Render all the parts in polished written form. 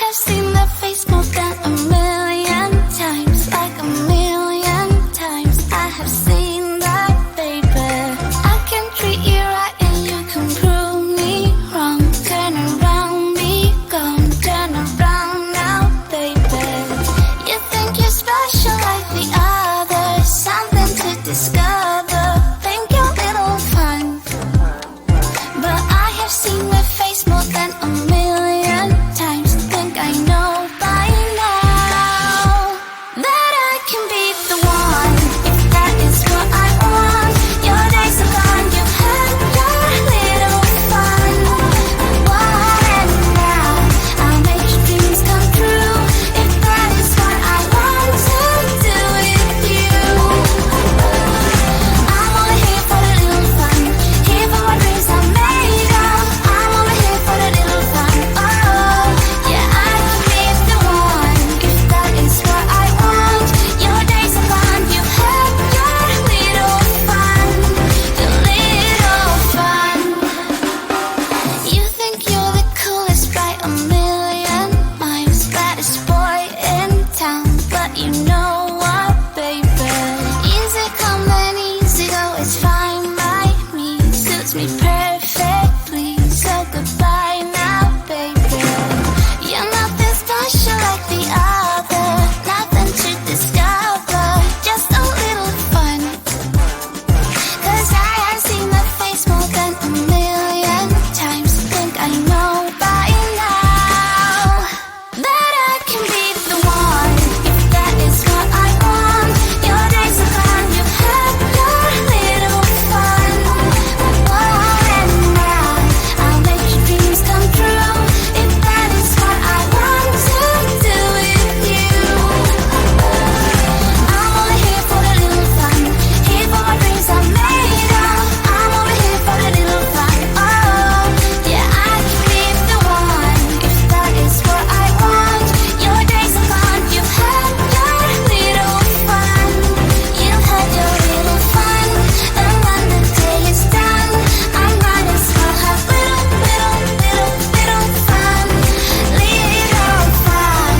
have seen that face more than a million times, like a million times. I have seen that, baby. I can treat you right and you can prove me wrong. Turn around, be gone, turn around now, baby. You think you're special like the others, something to discover. Think you're little fun, but I have seen that face more than a million times. Think I know by now that I can be the one, if that is what I want. Your days are gone, you've had your little fun. What and now I'll make your dreams come true, if that is what I want to do with you. I'm only here for the little fun, here for what dreams are made of. I'm only here for the little fun. Oh, yeah, I can be the one, if that is what I want. Your days are gone, you've had your little fun, your little fun. You think you're the coolest by a million miles, baddest boy in town, but you know what, baby? Easy come and easy go, it's fine by me, suits me perfectly. So goodbye now, baby. You're nothing special like the other, nothing to discover, just a little fun. 'Cause I have seen that face more than a million times. Think I know by now that I can be the one, if that is what I want. Your days are gone, you've had your little fun. Oh, and now I'll make your dreams come true, if that is what I want to do with you. I'm only here for the little fun, here for what dreams are made of. I'm only here for the little fun. Oh, yeah, I can be the one, if that is what I want. Your days are gone, you've had your little fun. You've had your little fun, and when the day is done, I might as well have little, little, little, little fun. Little fun.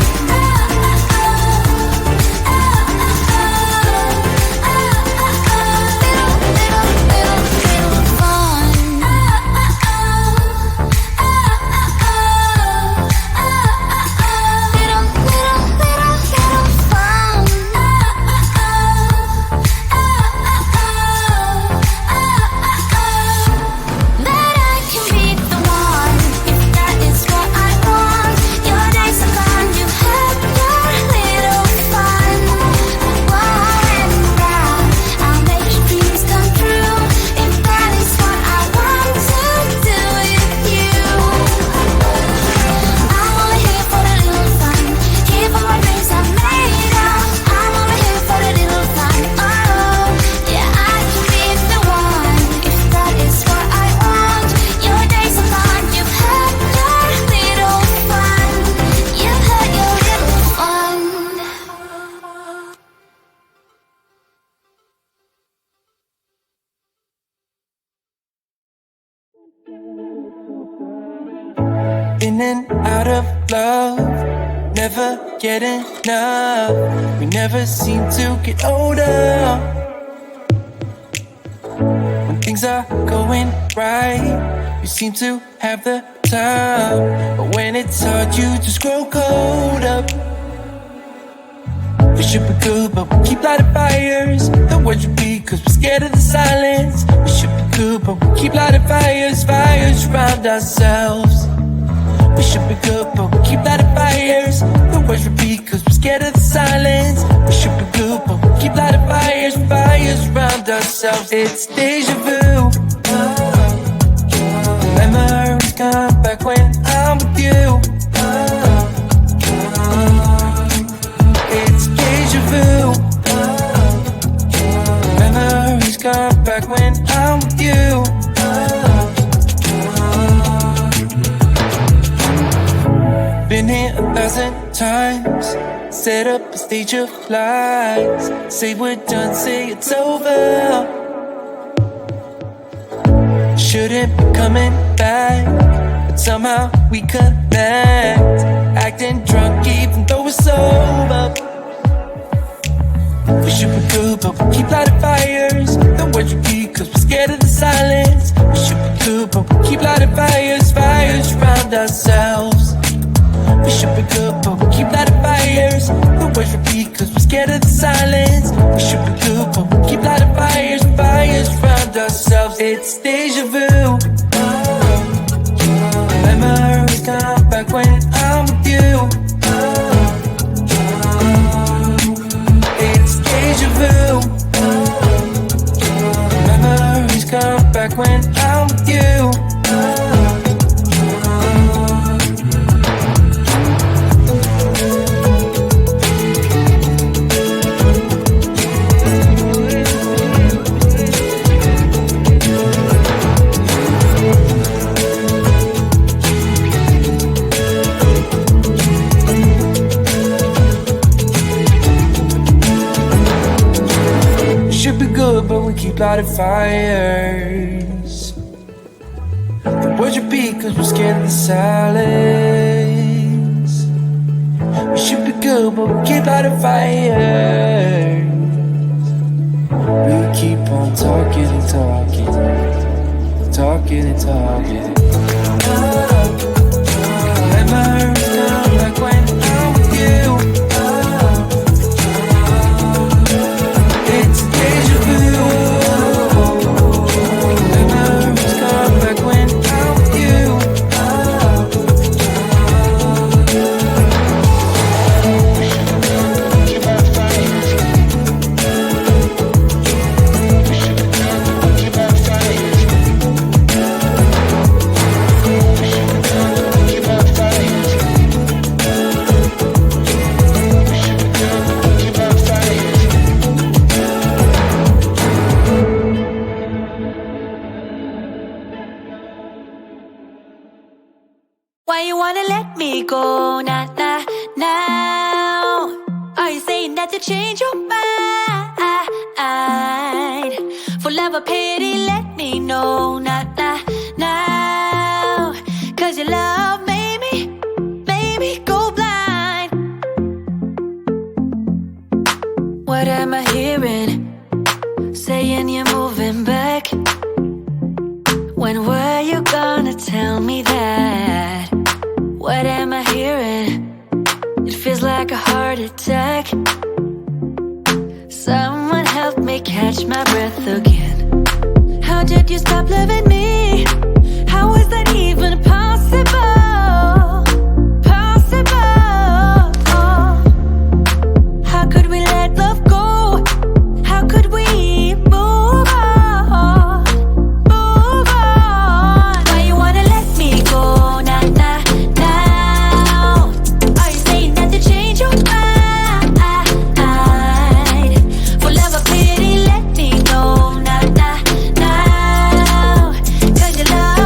That I can be the one, if that is what I want. Your days are gone, you've had your little fun. Whoa, and now I'll make your dreams come true, if that is what I want to do with you. I'm only here for the little fun, here for what dreams are made of. I'm only here for the little fun. Oh, yeah, I can be the one, if that is what I want. Your days are gone, you've had your little fun. You've had your little fun. In and out of love, never get enough. We never seem to get older. When things are going right, you seem to have the time, but when it's hard, you just grow cold up. We should be good, but we keep lighting fires. The words repeat, cause we're scared of the silence. We should be good, but we keep lighting fires, fires around ourselves. We should be good, but we keep lighting fires. The words repeat, cause we're scared of the silence. We should be good, but we keep lighting fires, fires around ourselves. It's deja vu. Memories come back when I'm with you. It's deja vu. Memories come back when I'm with you. Been here 1,000 times, set up a stage of lies. Say we're done, say it's over. Shouldn't be coming back, but somehow we connect. acting drunk even though we're sober. We should be good, but we keep lighting fires. The words repeat cause we're scared of the silence. We should be good, but we keep lighting fires, fires around ourselves. We should be good, but we keep lighting fires. The words repeat cause we're scared of the silence. We should be good, but we keep lighting fires, fires around ourselves. It's deja vu. Memories come back when I'm with you. It's deja vu. Memories come back when I'm with you. But we keep lighting fires. The words repeat cause we're scared of the silence. We should be good but we keep lighting fires. We keep on talking and talking, talking and talking. Memories come back when I'm with you. It's deja vu. Memories come back when I'm with you. Why you wanna let me go, nah, nah, now? Are you saying that to change your mind? For love or pity, let me know, nah, nah, now. Cause your love made me go blind. What am I hearing? Saying you're moving back. When were you gonna tell me that? What am I hearing? It feels like a heart attack. Someone help me catch my breath again. How did you stop loving me? How is that even possible? Possible. How could we let love go? How could we move on? Move on. Why you wanna let me go? Nah, nah. For love or pity, let me know, nah, nah, now. Cause your love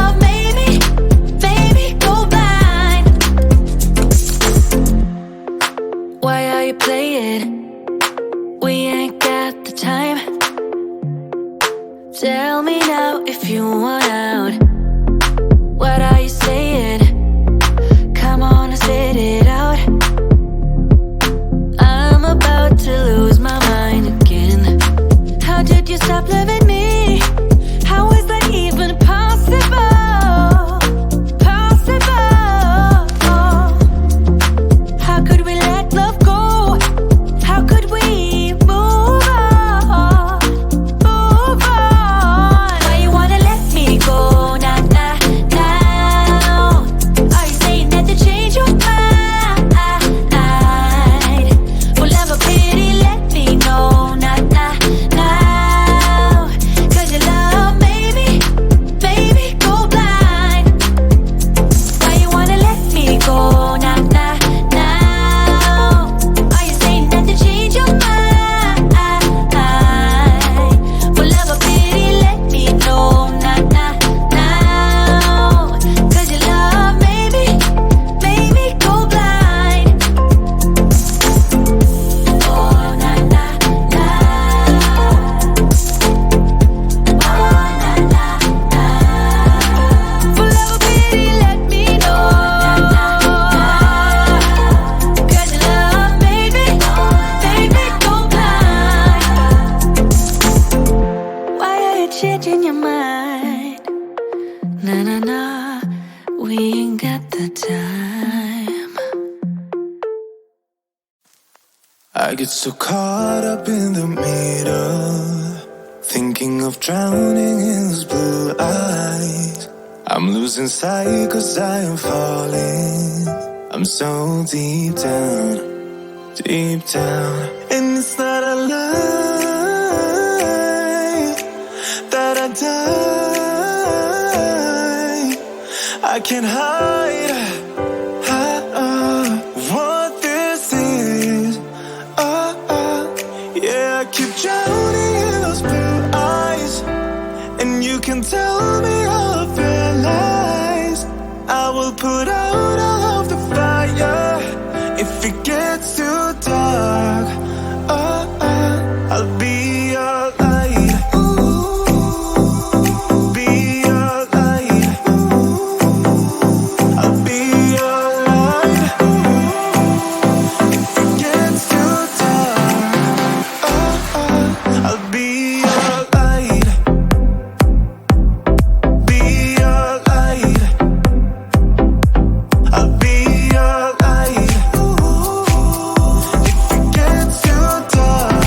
got the time. I get so caught up in the middle, thinking of drowning in those blue eyes. I'm losing sight 'cause I am falling. I'm so deep down, deep down. And it's not a lie that I die. I can't hide what this is. Yeah, I keep drowning in those blue eyes, and you can tell me all of your lies. I will put out all of the fire if it gets too dark. I'll be your light. Be your light. I'll be your light. If it gets too dark, I'll be your light. Be your light. I'll be your light. If it gets too dark,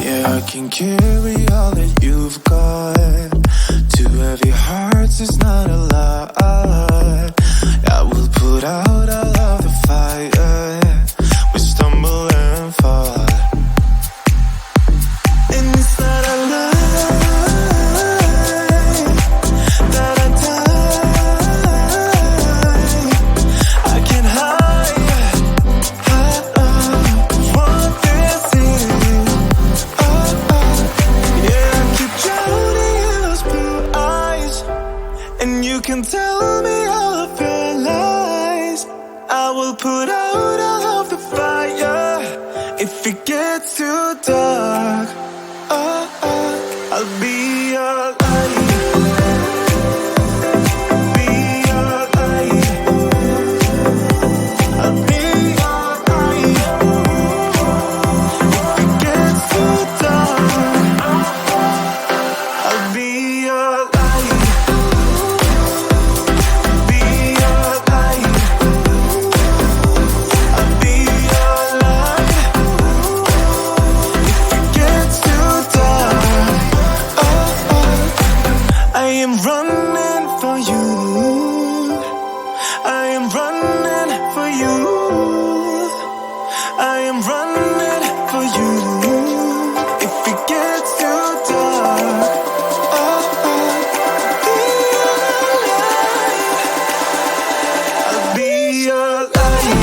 yeah, I can carry all that you've got. Two heavy hearts is not a lot. I will put out all of the fire. We stumble and fall, and it's not a lie that I die. I can't hide what this is. Yeah, I keep drowning in those blue eyes, and you can tell me all of your lies. I will put out all of the fire if it gets too dark. I'll be your light. Be your light. I'll be your light. If it gets too dark, I'll be your light. Be your light. I'll be your light. If it gets too dark, I am running for you. I am running for you. I am running for you. If it gets too dark, I'll be your light.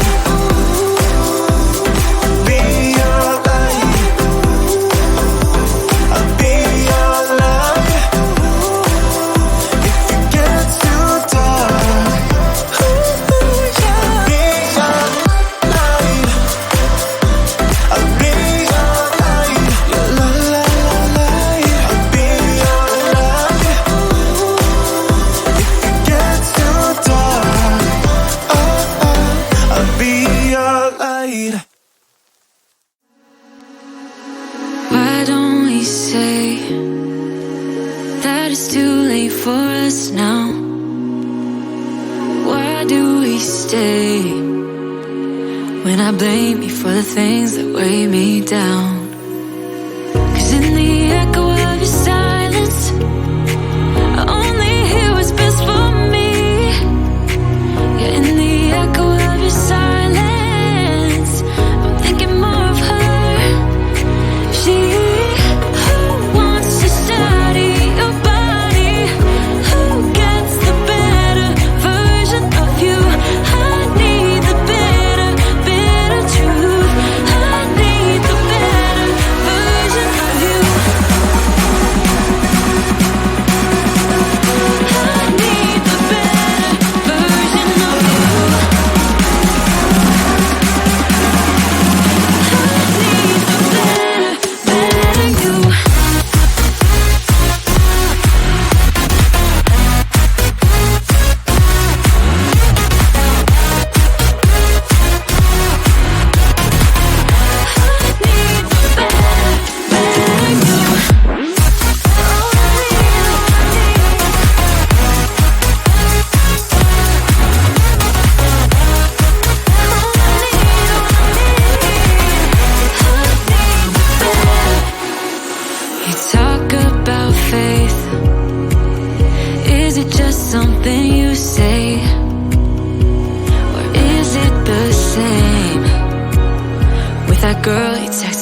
Be your light. I'll be your light. If it gets too dark, I'll be your light. I'll be your light. La la la light. I'll be your light. If it gets too dark, I'll be your light. Why don't we say that it's too late for us now? Why do we stay when I blame you for the things that weigh me down? 'Cause in the echo of your silence, I only hear what's best for me. Yeah, in the echo of your silence, I'm thinking more of her. She who wants to study your body, who gets the better version of you. I need the better truth. I need the better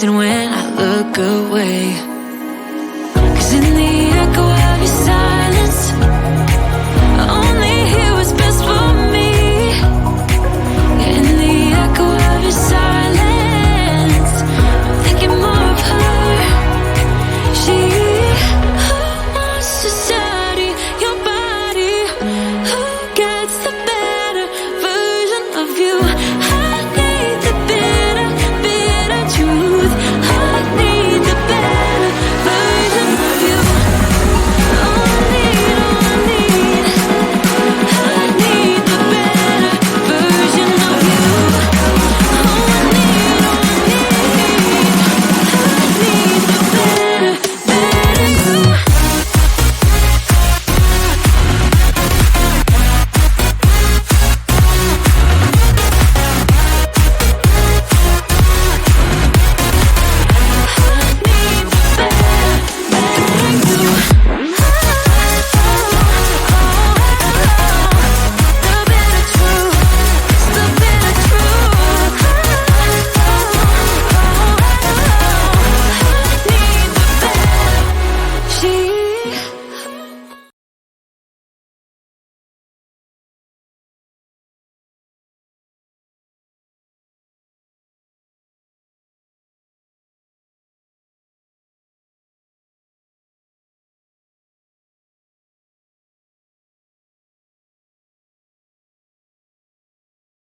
dancing when I look away.